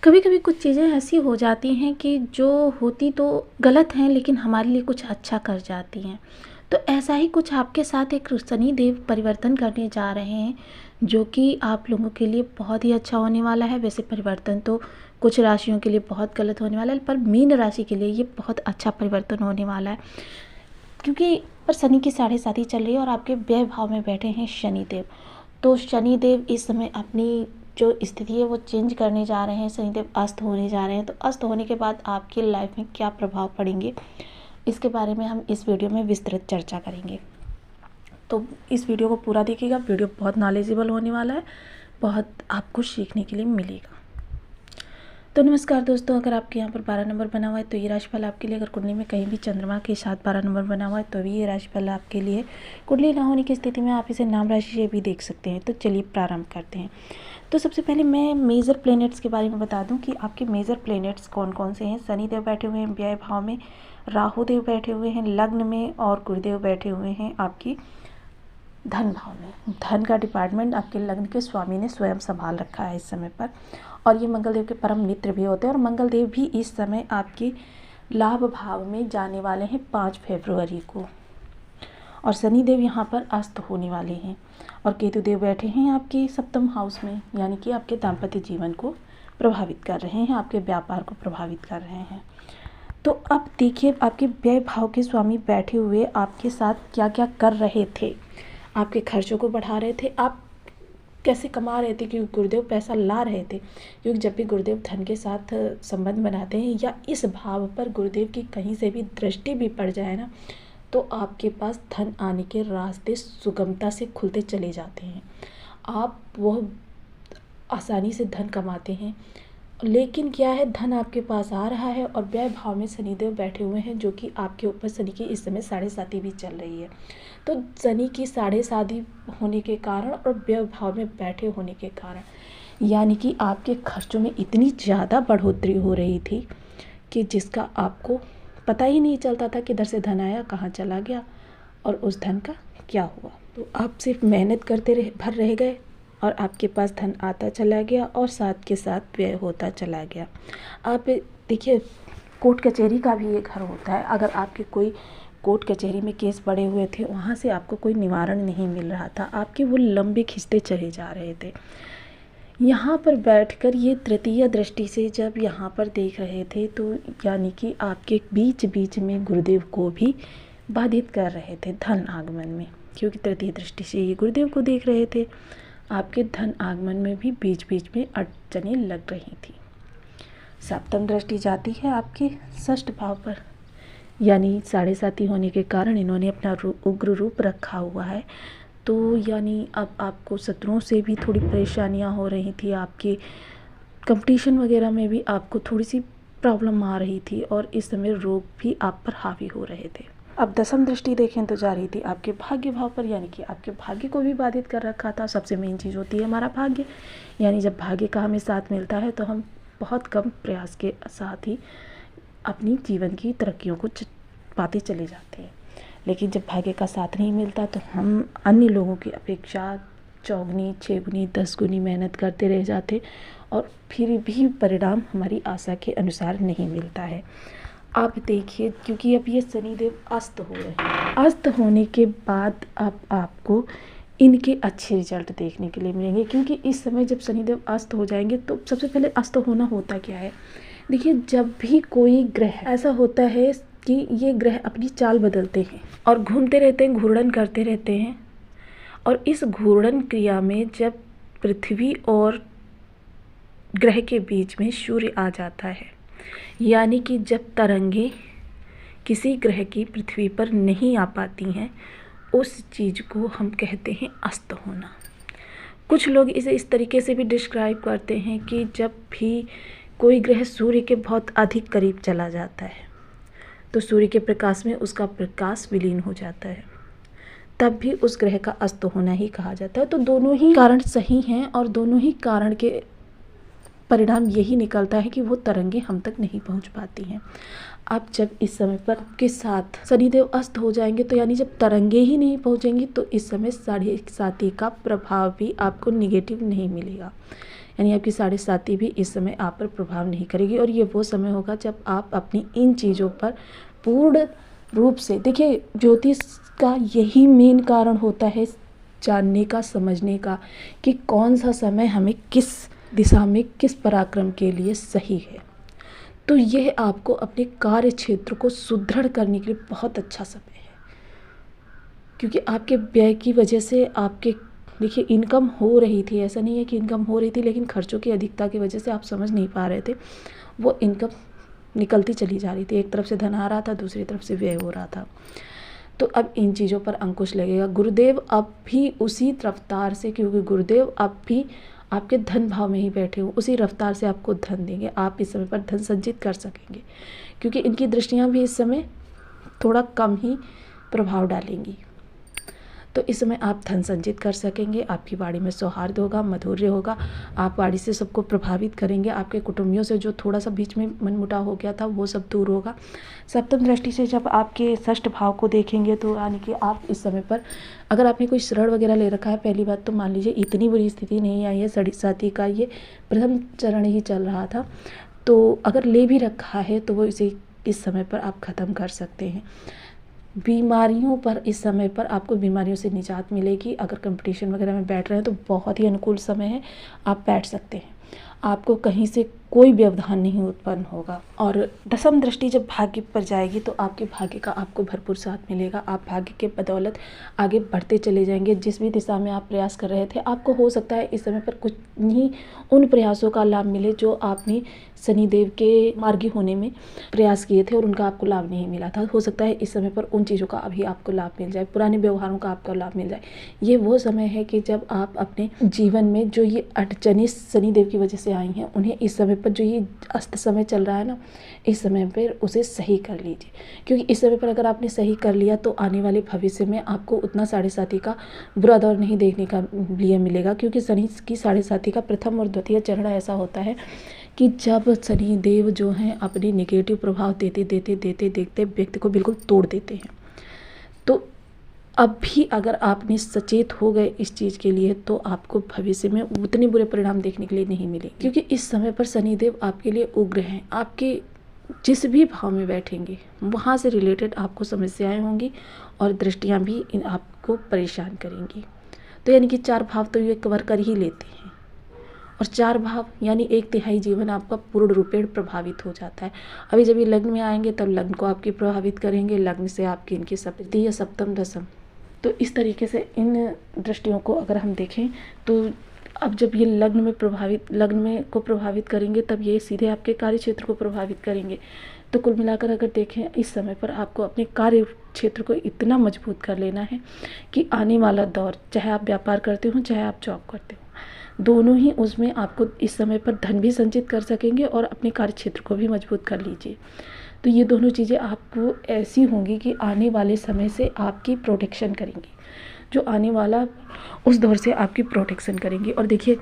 कभी कभी कुछ चीज़ें ऐसी हो जाती हैं कि जो होती तो गलत हैं लेकिन हमारे लिए कुछ अच्छा कर जाती हैं। तो ऐसा ही कुछ आपके साथ एक शनि देव परिवर्तन करने जा रहे हैं जो कि आप लोगों के लिए बहुत ही अच्छा होने वाला है। वैसे परिवर्तन तो कुछ राशियों के लिए बहुत गलत होने वाला है, पर मीन राशि के लिए ये बहुत अच्छा परिवर्तन होने वाला है, क्योंकि पर शनि की 7.5 चल रही है और आपके व्यय भाव में बैठे हैं शनि देव। तो शनि देव इस समय अपनी जो स्थिति है वो चेंज करने जा रहे हैं। शनिदेव अस्त होने जा रहे हैं, तो अस्त होने के बाद आपकी लाइफ में क्या प्रभाव पड़ेंगे इसके बारे में हम इस वीडियो में विस्तृत चर्चा करेंगे। तो इस वीडियो को पूरा देखिएगा, वीडियो बहुत नॉलेजेबल होने वाला है, बहुत आपको सीखने के लिए मिलेगा। तो नमस्कार दोस्तों, अगर आपके यहाँ पर 12 नंबर बना हुआ है तो ये राशिफल आपके लिए। अगर कुंडली में कहीं भी चंद्रमा के साथ 12 नंबर बना हुआ है तो भी ये राशिफल आपके लिए। कुंडली ना होने की स्थिति में आप इसे नाम राशि से भी देख सकते हैं। तो चलिए प्रारंभ करते हैं। तो सबसे पहले मैं मेजर प्लैनेट्स के बारे में बता दूं कि आपके मेजर प्लैनेट्स कौन कौन से हैं। शनि देव बैठे हुए हैं व्यय भाव में, राहु देव बैठे हुए हैं लग्न में, और गुरुदेव बैठे हुए हैं आपकी धन भाव में। धन का डिपार्टमेंट आपके लग्न के स्वामी ने स्वयं संभाल रखा है इस समय पर, और ये मंगल देव के परम मित्र भी होते हैं। और मंगल देव भी इस समय आपकी लाभ भाव में जाने वाले हैं 5 फरवरी को, और शनि देव यहाँ पर अस्त होने वाले हैं। और केतु देव बैठे हैं आपके सप्तम हाउस में, यानी कि आपके दाम्पत्य जीवन को प्रभावित कर रहे हैं, आपके व्यापार को प्रभावित कर रहे हैं। तो अब देखिए आपके व्यय भाव के स्वामी बैठे हुए आपके साथ क्या क्या कर रहे थे। आपके खर्चों को बढ़ा रहे थे, आप कैसे कमा रहे थे, क्योंकि गुरुदेव पैसा ला रहे थे। क्योंकि जब भी गुरुदेव धन के साथ संबंध बनाते हैं या इस भाव पर गुरुदेव की कहीं से भी दृष्टि भी पड़ जाए ना, तो आपके पास धन आने के रास्ते सुगमता से खुलते चले जाते हैं। आप वह आसानी से धन कमाते हैं। लेकिन क्या है, धन आपके पास आ रहा है और व्यय भाव में शनिदेव बैठे हुए हैं, जो कि आपके ऊपर शनि की इस समय 7.5 भी चल रही है। तो शनि की 7.5 होने के कारण और व्यय भाव में बैठे होने के कारण, यानी कि आपके खर्चों में इतनी ज़्यादा बढ़ोतरी हो रही थी कि जिसका आपको पता ही नहीं चलता था किधर से धन आया, कहाँ चला गया और उस धन का क्या हुआ। तो आप सिर्फ मेहनत करते रह गए और आपके पास धन आता चला गया और साथ के साथ व्यय होता चला गया। आप देखिए, कोर्ट कचहरी का भी एक घर होता है। अगर आपके कोई कोर्ट कचहरी में केस पड़े हुए थे, वहाँ से आपको कोई निवारण नहीं मिल रहा था, आपके वो लंबे खिंचते चले जा रहे थे। यहाँ पर बैठकर ये तृतीय दृष्टि से जब यहाँ पर देख रहे थे, तो यानी कि आपके बीच बीच में गुरुदेव को भी बाधित कर रहे थे धन आगमन में, क्योंकि तृतीय दृष्टि से ये गुरुदेव को देख रहे थे। आपके धन आगमन में भी बीच बीच में अड़चनें लग रही थी। सप्तम दृष्टि जाती है आपके 6ठ भाव पर, यानी 7.5 होने के कारण इन्होंने अपना उग्र रूप रखा हुआ है। तो यानी अब आपको शत्रुओं से भी थोड़ी परेशानियां हो रही थी, आपके कंपटीशन वगैरह में भी आपको थोड़ी सी प्रॉब्लम आ रही थी, और इस समय रोग भी आप पर हावी हो रहे थे। अब 10वीं दृष्टि देखें तो जा रही थी आपके भाग्य भाव पर, यानी कि आपके भाग्य को भी बाधित कर रखा था। सबसे मेन चीज़ होती है हमारा भाग्य, यानी जब भाग्य का हमें साथ मिलता है तो हम बहुत कम प्रयास के साथ ही अपनी जीवन की तरक्कियों को पाते चले जाते हैं। लेकिन जब भाग्य का साथ नहीं मिलता तो हम अन्य लोगों की अपेक्षा 4 6 गुनी 10 गुनी मेहनत करते रह जाते, और फिर भी परिणाम हमारी आशा के अनुसार नहीं मिलता है। आप देखिए, क्योंकि अब ये शनिदेव अस्त हो रहे हैं, अस्त होने के बाद अब आपको इनके अच्छे रिजल्ट देखने के लिए मिलेंगे। क्योंकि इस समय जब शनिदेव अस्त हो जाएंगे तो सबसे पहले अस्त होना होता क्या है, देखिए जब भी कोई ग्रह ऐसा होता है कि ये ग्रह अपनी चाल बदलते हैं और घूमते रहते हैं, घूर्णन करते रहते हैं, और इस घूर्णन क्रिया में जब पृथ्वी और ग्रह के बीच में सूर्य आ जाता है, यानी कि जब तरंगे किसी ग्रह की पृथ्वी पर नहीं आ पाती हैं, उस चीज़ को हम कहते हैं अस्त होना। कुछ लोग इसे इस तरीके से भी डिस्क्राइब करते हैं कि जब भी कोई ग्रह सूर्य के बहुत अधिक करीब चला जाता है तो सूर्य के प्रकाश में उसका प्रकाश विलीन हो जाता है, तब भी उस ग्रह का अस्त होना ही कहा जाता है। तो दोनों ही कारण सही हैं, और दोनों ही कारण के परिणाम यही निकलता है कि वो तरंगे हम तक नहीं पहुंच पाती हैं। अब जब इस समय पर के साथ शनिदेव अस्त हो जाएंगे, तो यानी जब तरंगे ही नहीं पहुंचेंगी, तो इस समय 7.5 का प्रभाव भी आपको निगेटिव नहीं मिलेगा। यानी आपकी साढ़े साती भी इस समय आप पर प्रभाव नहीं करेगी। और ये वो समय होगा जब आप अपनी इन चीज़ों पर पूर्ण रूप से, देखिए ज्योतिष का यही मेन कारण होता है जानने का, समझने का, कि कौन सा समय हमें किस दिशा में किस पराक्रम के लिए सही है। तो यह आपको अपने कार्य क्षेत्र को सुदृढ़ करने के लिए बहुत अच्छा समय है, क्योंकि आपके व्यय की वजह से आपके, देखिए इनकम हो रही थी, ऐसा नहीं है कि इनकम हो रही थी, लेकिन खर्चों की अधिकता की वजह से आप समझ नहीं पा रहे थे, वो इनकम निकलती चली जा रही थी। एक तरफ से धन आ रहा था, दूसरी तरफ से व्यय हो रहा था। तो अब इन चीज़ों पर अंकुश लगेगा। गुरुदेव अब भी उसी रफ्तार से, क्योंकि गुरुदेव अब भी आपके धन भाव में ही बैठे हो, उसी रफ्तार से आपको धन देंगे। आप इस समय पर धन संचित कर सकेंगे, क्योंकि इनकी दृष्टियाँ भी इस समय थोड़ा कम ही प्रभाव डालेंगी। तो इस समय आप धन संचित कर सकेंगे। आपकी वाणी में सौहार्द होगा, माधुर्य होगा। आप वाणी से सबको प्रभावित करेंगे। आपके कुटुंबियों से जो थोड़ा सा बीच में मनमुटाव हो गया था वो सब दूर होगा। सप्तम दृष्टि से जब आपके षष्ठ भाव को देखेंगे तो यानी कि आप इस समय पर, अगर आपने कोई ऋण वगैरह ले रखा है, पहली बात तो मान लीजिए इतनी बुरी स्थिति नहीं आई है, साढ़े साती का ये प्रथम चरण ही चल रहा था, तो अगर ले भी रखा है तो वो इसे इस समय पर आप ख़त्म कर सकते हैं। बीमारियों पर इस समय पर आपको बीमारियों से निजात मिलेगी। अगर कंपटीशन वगैरह में बैठ रहे हैं तो बहुत ही अनुकूल समय है, आप बैठ सकते हैं। आपको कहीं से कोई व्यवधान नहीं उत्पन्न होगा। और दसम दृष्टि जब भाग्य पर जाएगी तो आपके भाग्य का आपको भरपूर साथ मिलेगा। आप भाग्य के बदौलत आगे बढ़ते चले जाएंगे। जिस भी दिशा में आप प्रयास कर रहे थे, आपको हो सकता है इस समय पर कुछ नहीं उन प्रयासों का लाभ मिले जो आपने शनिदेव के मार्गी होने में प्रयास किए थे और उनका आपको लाभ नहीं मिला था। हो सकता है इस समय पर उन चीज़ों का अभी आपको लाभ मिल जाए, पुराने व्यवहारों का आपको लाभ मिल जाए। ये वो समय है कि जब आप अपने जीवन में जो ये अड़चनें शनिदेव की वजह से आई हैं, उन्हें इस समय पर जो ये अस्त समय चल रहा है ना, इस समय पर उसे सही कर लीजिए। क्योंकि इस समय पर अगर आपने सही कर लिया तो आने वाले भविष्य में आपको उतना साढ़े साती का बुरा दौर नहीं देखने का लिए मिलेगा। क्योंकि शनि की साढ़े साती का प्रथम और द्वितीय चरण ऐसा होता है कि जब शनिदेव जो हैं अपने नेगेटिव प्रभाव देते देखते व्यक्ति को बिल्कुल तोड़ देते हैं। तो अब भी अगर आपने सचेत हो गए इस चीज़ के लिए तो आपको भविष्य में उतने बुरे परिणाम देखने के लिए नहीं मिले। क्योंकि इस समय पर शनिदेव आपके लिए उग्र हैं। आपके जिस भी भाव में बैठेंगे वहाँ से रिलेटेड आपको समस्याएं होंगी और दृष्टियाँ भी आपको परेशान करेंगी। तो यानी कि 4 भाव तो ये कवर कर ही लेते हैं, और 4 भाव यानी 1/3 जीवन आपका पूर्ण रूपेण प्रभावित हो जाता है। अभी जब ये लग्न में आएंगे तब लग्न को आपकी प्रभावित करेंगे, लग्न से आपकी इनकी सप्तमी या सप्तम दशम। तो इस तरीके से इन दृष्टियों को अगर हम देखें तो अब जब ये लग्न में को प्रभावित करेंगे तब ये सीधे आपके कार्य क्षेत्र को प्रभावित करेंगे। तो कुल मिलाकर अगर देखें इस समय पर आपको अपने कार्य क्षेत्र को इतना मजबूत कर लेना है कि आने वाला दौर, चाहे आप व्यापार करते हो चाहे आप जॉब करते हो, दोनों ही उसमें आपको इस समय पर धन भी संचित कर सकेंगे और अपने कार्य क्षेत्र को भी मजबूत कर लीजिए। तो ये दोनों चीज़ें आपको ऐसी होंगी कि आने वाले समय से आपकी प्रोटेक्शन करेंगी, जो आने वाला उस दौर से आपकी प्रोटेक्शन करेंगी। और देखिए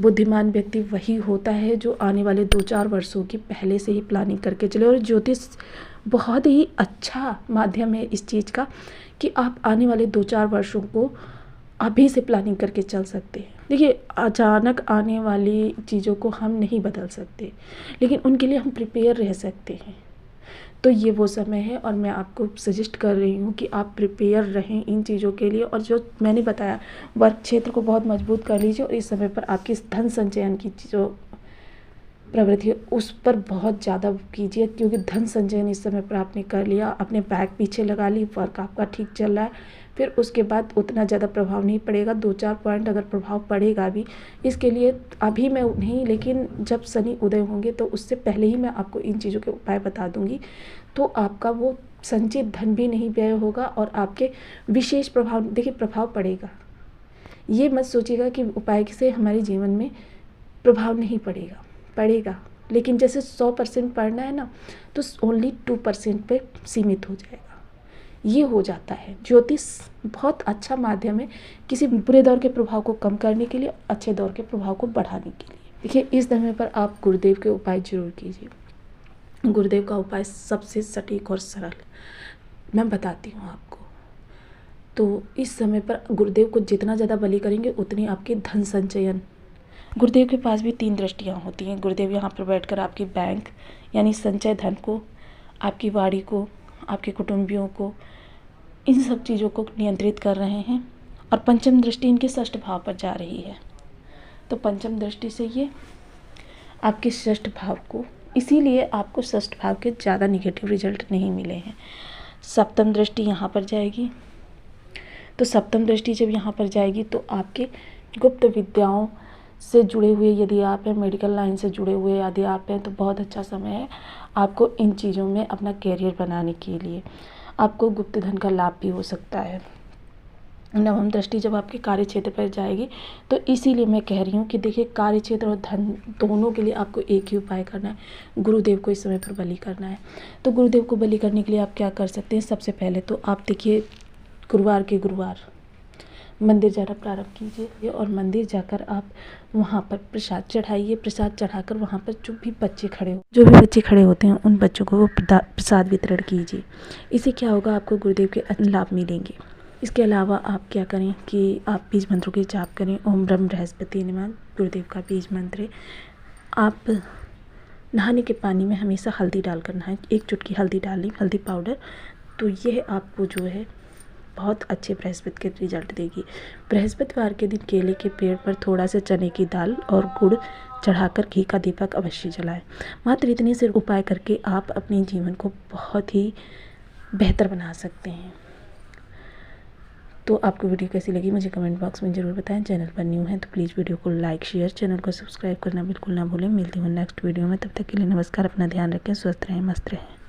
बुद्धिमान व्यक्ति वही होता है जो आने वाले 2-4 वर्षों की पहले से ही प्लानिंग करके चले। और ज्योतिष बहुत ही अच्छा माध्यम है इस चीज़ का कि आप आने वाले 2-4 वर्षों को अभी से प्लानिंग करके चल सकते हैं। देखिए अचानक आने वाली चीज़ों को हम नहीं बदल सकते, लेकिन उनके लिए हम प्रिपेयर रह सकते हैं। तो ये वो समय है और मैं आपको सजेस्ट कर रही हूँ कि आप प्रिपेयर रहें इन चीज़ों के लिए। और जो मैंने बताया वर्क क्षेत्र को बहुत मजबूत कर लीजिए और इस समय पर आपकी धन संचयन की जो प्रवृत्ति है उस पर बहुत ज़्यादा कीजिए। क्योंकि धन संचयन इस समय पर आपने कर लिया, अपने बैग पीछे लगा ली, वर्क आपका ठीक चल रहा है, फिर उसके बाद उतना ज़्यादा प्रभाव नहीं पड़ेगा। 2-4 पॉइंट अगर प्रभाव पड़ेगा भी, इसके लिए अभी मैं नहीं, लेकिन जब शनि उदय होंगे तो उससे पहले ही मैं आपको इन चीज़ों के उपाय बता दूंगी। तो आपका वो संचित धन भी नहीं व्यय होगा और आपके विशेष प्रभाव, देखिए प्रभाव पड़ेगा, ये मत सोचिएगा कि उपाय से हमारे जीवन में प्रभाव नहीं पड़ेगा, लेकिन जैसे 100% पढ़ना है ना तो ओनली 2% पे सीमित हो जाएगा। ये हो जाता है। ज्योतिष बहुत अच्छा माध्यम है किसी बुरे दौर के प्रभाव को कम करने के लिए, अच्छे दौर के प्रभाव को बढ़ाने के लिए। देखिए इस समय पर आप गुरुदेव के उपाय जरूर कीजिए। गुरुदेव का उपाय सबसे सटीक और सरल मैं बताती हूँ आपको। तो इस समय पर गुरुदेव को जितना ज़्यादा बलि करेंगे उतनी आपकी धन संचयन गुरुदेव के पास भी 3 दृष्टियाँ होती हैं। गुरुदेव यहाँ पर बैठकर आपकी बैंक यानी संचय धन को, आपकी वाणी को, आपके कुटुंबियों को, इन सब चीज़ों को नियंत्रित कर रहे हैं। और पंचम दृष्टि इनके षष्ठ भाव पर जा रही है। तो पंचम दृष्टि से ये आपके षष्ठ भाव को, इसीलिए आपको षष्ठ भाव के ज़्यादा निगेटिव रिजल्ट नहीं मिले हैं। सप्तम दृष्टि यहाँ पर जाएगी। तो सप्तम दृष्टि जब यहाँ पर जाएगी तो आपके गुप्त विद्याओं से जुड़े हुए यदि आप हैं, मेडिकल लाइन से जुड़े हुए यदि आप हैं, तो बहुत अच्छा समय है आपको इन चीज़ों में अपना कैरियर बनाने के लिए। आपको गुप्त धन का लाभ भी हो सकता है। नवम दृष्टि जब आपके कार्य क्षेत्र पर जाएगी तो इसीलिए मैं कह रही हूँ कि देखिए, कार्य क्षेत्र और धन दोनों के लिए आपको एक ही उपाय करना है, गुरुदेव को इस समय पर बलि करना है। तो गुरुदेव को बलि करने के लिए आप क्या कर सकते हैं? सबसे पहले तो आप देखिए, गुरुवार के गुरुवार मंदिर जाना प्रारंभ कीजिए और मंदिर जाकर आप वहाँ पर प्रसाद चढ़ाइए। प्रसाद चढ़ाकर वहाँ पर जो भी बच्चे खड़े होते हैं उन बच्चों को वो प्रसाद वितरण कीजिए। इससे क्या होगा, आपको गुरुदेव के लाभ मिलेंगे। इसके अलावा आप क्या करें कि आप बीज मंत्रों की जाप करें। ओम ब्रह्म बृहस्पति नमः गुरुदेव का बीज मंत्र है। आप नहाने के पानी में हमेशा हल्दी डालकर नहाएं। 1 चुटकी हल्दी डालें, हल्दी पाउडर। तो यह आपको जो है बहुत अच्छे बृहस्पति के रिजल्ट देगी। बृहस्पतिवार के दिन केले के पेड़ पर थोड़ा सा चने की दाल और गुड़ चढ़ाकर घी का दीपक अवश्य जलाएं। मात्र इतने से उपाय करके आप अपने जीवन को बहुत ही बेहतर बना सकते हैं। तो आपको वीडियो कैसी लगी मुझे कमेंट बॉक्स में ज़रूर बताएं। चैनल पर न्यू है तो प्लीज़ वीडियो को लाइक शेयर, चैनल को सब्सक्राइब करना बिल्कुल ना भूलें। मिलती हूँ नेक्स्ट वीडियो में, तब तक के लिए नमस्कार। अपना ध्यान रखें, स्वस्थ रहें, मस्त रहें।